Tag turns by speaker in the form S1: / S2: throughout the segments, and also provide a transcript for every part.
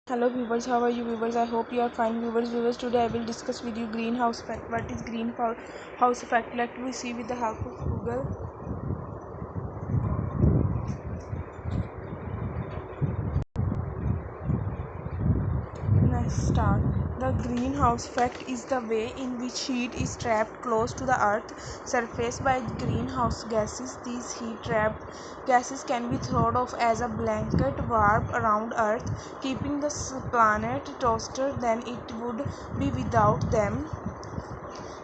S1: Hello viewers, how are you viewers? I hope you are fine viewers. Today I will discuss with you greenhouse effect. What is greenhouse effect? Let me see with the help of Google. Let's start. The greenhouse effect is the way in which heat is trapped close to the earth surface by greenhouse gases. These heat trapped gases can be thought of as a blanket warp around earth, keeping the planet toaster than it would be without them.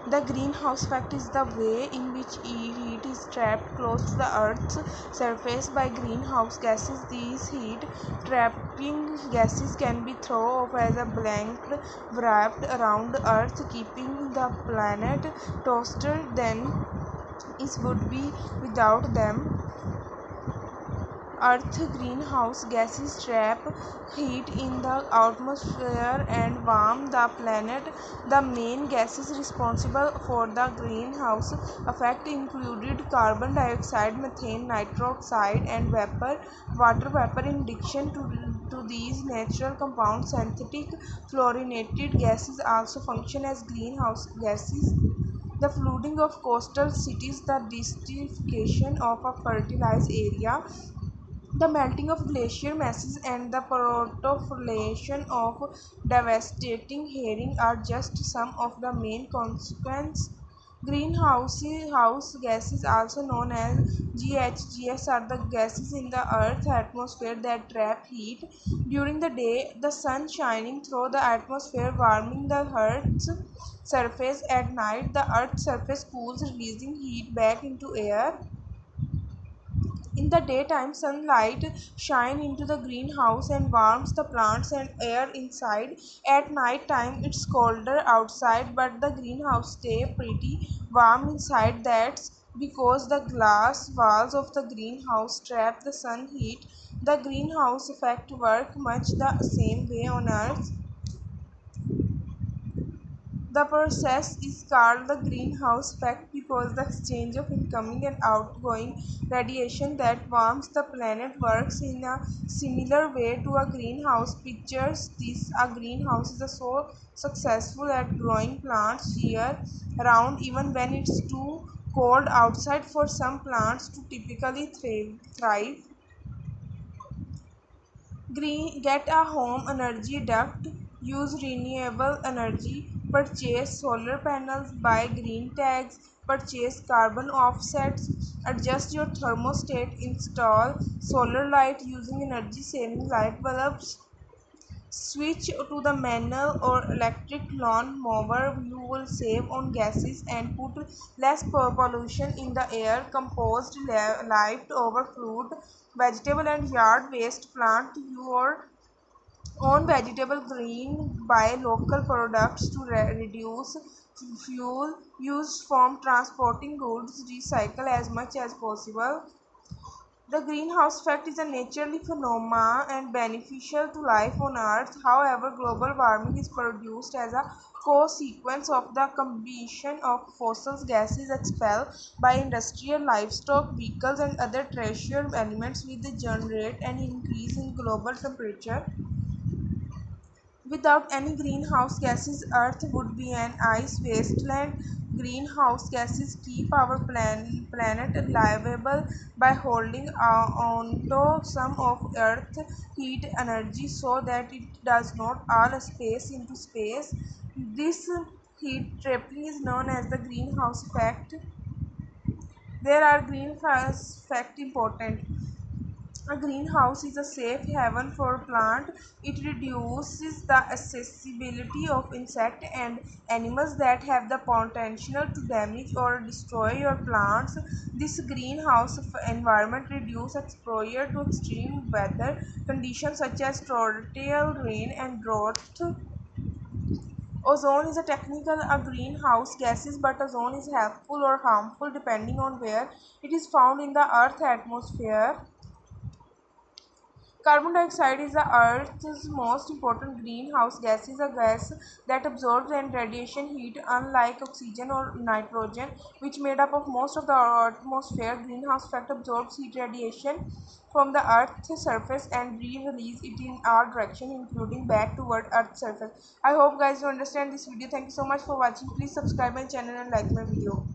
S1: The greenhouse effect is the way in which heat is trapped close to the Earth's surface by greenhouse gases. These heat trapping gases can be thrown off as a blanket wrapped around Earth, keeping the planet toaster than it would be without them. Earth's greenhouse gases trap heat in the atmosphere and warm the planet. The main gases responsible for the greenhouse effect included carbon dioxide, methane, nitrous oxide, and water vapor. In addition to these natural compounds, synthetic fluorinated gases also function as greenhouse gases. The flooding of coastal cities, the desertification of a fertilized area, the melting of glacier masses, and the proliferation of devastating herring are just some of the main consequences. Greenhouse house gases, also known as GHGs, are the gases in the Earth's atmosphere that trap heat. During the day, the sun shining through the atmosphere, warming the Earth's surface. At night, the Earth's surface cools, releasing heat back into air. In the daytime, sunlight shines into the greenhouse and warms the plants and air inside. At night time, it's colder outside, but the greenhouse stays pretty warm inside. That's because the glass walls of the greenhouse trap the sun heat. The greenhouse effect works much the same way on Earth. The process is called the greenhouse effect because the exchange of incoming and outgoing radiation that warms the planet works in a similar way to a greenhouse. Pictures this: a greenhouse is so successful at growing plants year round even when it's too cold outside for some plants to typically thrive. Get a home energy duct, use renewable energy, purchase solar panels, buy green tags, purchase carbon offsets, adjust your thermostat, install solar light using energy saving light bulbs. Switch to the manual or electric lawn mower. You will save on gases and put less pollution in the air. Compost, leftover fruit, vegetable and yard waste. Plant your own vegetable green. Buy local products to reduce fuel used from transporting goods. Recycle as much as possible. The greenhouse effect is a natural phenomenon and beneficial to life on Earth. However, global warming is produced as a consequence of the combustion of fossil gases expelled by industrial livestock, vehicles, and other terrestrial elements, which generate an increase in global temperature. Without any greenhouse gases, Earth would be an ice wasteland. Greenhouse gases keep our planet livable by holding onto some of Earth's heat energy so that it does not all space into space. This heat trapping is known as the greenhouse effect. There are greenhouse effect important. A greenhouse is a safe haven for plant. It reduces the accessibility of insects and animals that have the potential to damage or destroy your plants. This greenhouse environment reduces exposure to extreme weather conditions such as torrential rain and drought. Ozone is a technical a greenhouse gases, but ozone is helpful or harmful depending on where it is found in the earth atmosphere. Carbon dioxide is the Earth's most important greenhouse gas. Is a gas that absorbs and radiation heat, unlike oxygen or nitrogen, which made up of most of the atmosphere. Greenhouse effect absorbs heat radiation from the Earth's surface and re-release it in all direction, including back toward Earth's surface. I hope guys you understand this video. Thank you so much for watching. Please subscribe my channel and like my video.